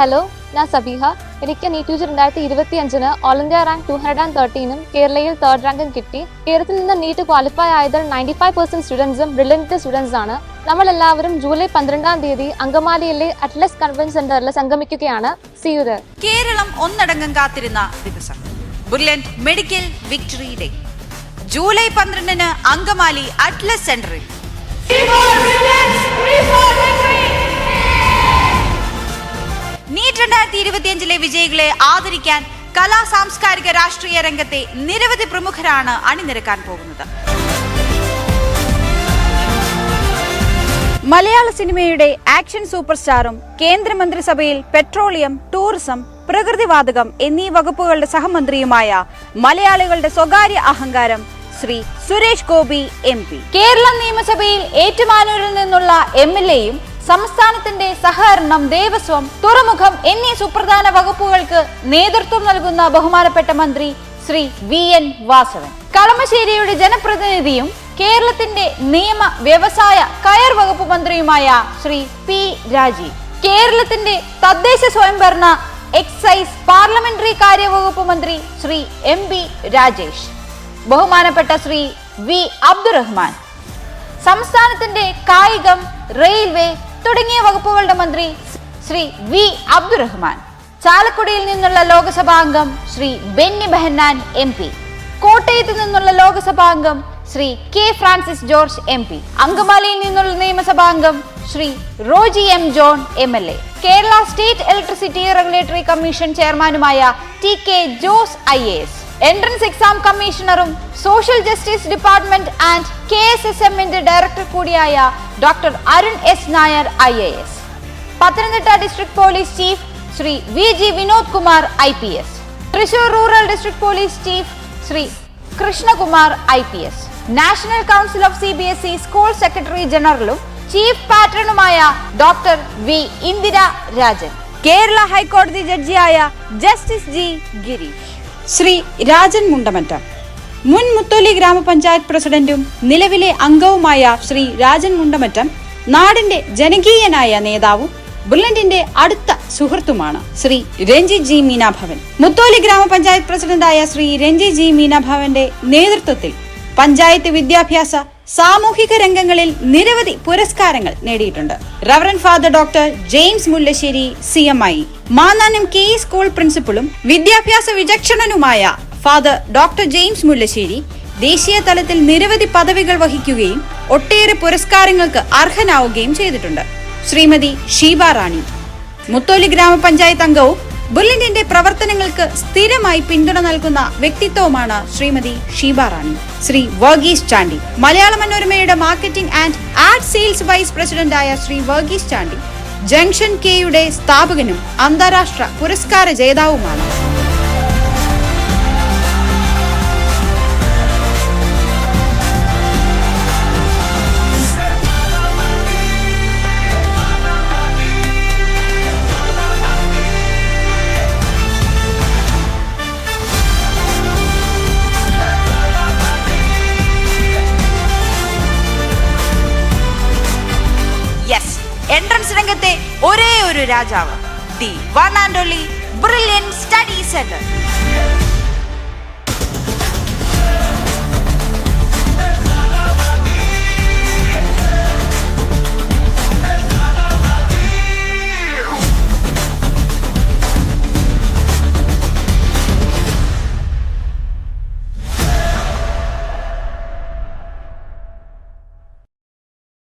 Hello, ഞാൻ സബീഹ. എനിക്ക് NEET U 2025 all India rank 213 കേരളയിൽ 3rd റാങ്കും കിട്ടി. കേരളത്തിൽ നിന്ന് നീറ്റ് ക്വാളിഫൈ ആയത് 95% സ്റ്റുഡൻസും ബ്രില്യന്റ് സ്റ്റുഡൻസ് ആണ്. നമ്മളെല്ലാവരും ജൂലൈ 12 അങ്കമാലിയിലെ അറ്റ്ലസ് കൺവെൻഷൻ സെന്ററിൽ സംഗമിക്കുകയാണ്. See you there. കേരളം ഒന്നടങ്കം കാത്തിരുന്ന ദിവസം brilliant medical victory day July 12 Angamaly Atlas സെന്ററിൽ. നീറ്റ് 2025 വിജയികളെ ആദരിക്കാൻ കലാ സാംസ്കാരിക രാഷ്ട്രീയ രംഗത്തെ നിരവധി പ്രമുഖരാണ് അണിനിരക്കാൻ പോകുന്നത്. മലയാള സിനിമയുടെ ആക്ഷൻ സൂപ്പർ സ്റ്റാറും കേന്ദ്രമന്ത്രിസഭയിൽ പെട്രോളിയം, ടൂറിസം, പ്രകൃതിവാതകം എന്നീ വകുപ്പുകളുടെ സഹമന്ത്രിയുമായ മലയാളികളുടെ സ്വകാര്യ അഹങ്കാരം ശ്രീ സുരേഷ് ഗോപി MP. കേരള നിയമസഭയിൽ ഏറ്റുമാനൂരിൽ നിന്നുള്ള MLAയും സംസ്ഥാനത്തിന്റെ സഹകരണം, ദേവസ്വം, തുറമുഖം എന്നീ സുപ്രധാന വകുപ്പുകൾക്ക് നേതൃത്വം നൽകുന്ന ബഹുമാനപ്പെട്ട മന്ത്രി ശ്രീ VN വാസവൻ. കളമശ്ശേരിയുടെ ജനപ്രതിനിധിയും കേരളത്തിന്റെ നിയമ, വ്യവസായ, കയർ വകുപ്പ് മന്ത്രിയുമായ ശ്രീ P രാജീവ്. കേരളത്തിന്റെ തദ്ദേശ സ്വയംഭരണ, എക്സൈസ്, പാർലമെന്ററി കാര്യ വകുപ്പ് മന്ത്രി ശ്രീ MB രാജേഷ്. ബഹുമാനപ്പെട്ട ശ്രീ V അബ്ദുറഹ്മാൻ. സംസ്ഥാനത്തിന്റെ കായികം, റെയിൽവേ തുടങ്ങിയ വകുപ്പുകളുടെ മന്ത്രി ശ്രീ V അബ്ദുറഹ്മാൻ. ചാലക്കുടിയിൽ നിന്നുള്ള ലോക്സഭാംഗം ശ്രീ ബെന്നി ബെഹന്നാൻ MP. കോട്ടയത്ത് നിന്നുള്ള ലോക്സഭാംഗം ശ്രീ K ഫ്രാൻസിസ് ജോർജ് MP. അങ്കമാലിയിൽ നിന്നുള്ള നിയമസഭാംഗം Shri Roji M John MLA. Kerala state electricity regulatory commission ചെയർമാനുമായ TK Jose IAS. Entrance exam കമ്മീഷണറും സോഷ്യൽ ജസ്റ്റിസ് ഡിപ്പാർട്ട്മെന്റ് ആൻഡ് KSSMന്റെ ഡയറക്ടർ കൂടിയായ doctor Arun S Nair IAS. Pathanamthitta district police chief Shri VG Vinod Kumar IPS. Thrissur rural district police chief Shri Krishnakumar IPS. National council of CBSE school secretary ജനറലും chief പാട്രണുമായ doctor V Indira Rajan. Kerala ഹൈക്കോടതി ജഡ്ജിയായ justice G Girish. Shri Rajan Mundamattam. മുൻ മുത്തോലി ഗ്രാമപഞ്ചായത്ത് പ്രസിഡന്റും നിലവിലെ അംഗവുമായ ശ്രീ രാജൻ മുണ്ടമറ്റം നാടിന്റെ ജനകീയനായ നേതാവും ബ്രില്യന്റിന്റെ അടുത്ത സുഹൃത്തുമാണ്. ശ്രീ രഞ്ജിത് G മീനാഭവൻ. മുത്തോലി ഗ്രാമപഞ്ചായത്ത് പ്രസിഡന്റായ ശ്രീ രഞ്ജിത് G മീനാഭവന്റെ നേതൃത്വത്തിൽ പഞ്ചായത്ത് വിദ്യാഭ്യാസ, സാമൂഹിക രംഗങ്ങളിൽ നിരവധി പുരസ്കാരങ്ങൾ നേടിയിട്ടുണ്ട്. Reverend father doctor James Mullassery CMI, Mannanam KE school പ്രിൻസിപ്പലും വിദ്യാഭ്യാസ വിചക്ഷണനുമായ ഫാദർ ഡോക്ടർ ജെയിംസ് മുല്ലശ്ശേരി ദേശീയ തലത്തിൽ നിരവധി പദവികൾ വഹിക്കുകയും ഒട്ടേറെ പുരസ്കാരങ്ങൾക്ക് അർഹനാവുകയും ചെയ്തിട്ടുണ്ട്. ശ്രീമതി ഷീബ റാണി, മുത്തോലി ഗ്രാമപഞ്ചായത്ത് അംഗവും ബ്രില്യന്റിന്റെ പ്രവർത്തനങ്ങൾക്ക് സ്ഥിരമായി പിന്തുണ നൽകുന്ന വ്യക്തിത്വവുമാണ് ശ്രീമതി ഷീബ റാണി. ശ്രീ വർഗീസ് ചാണ്ടി, മലയാള മനോരമയുടെ marketing and ad sales vice പ്രസിഡന്റായ ശ്രീ വർഗീസ് ചാണ്ടി ജംഗ്ഷൻ Kയുടെ സ്ഥാപകനും അന്താരാഷ്ട്ര പുരസ്കാര ജേതാവുമാണ്. എൻട്രൻസ് രംഗത്തെ ഒരേ ഒരു രാജാവ്, the one and only Brilliant Study centre.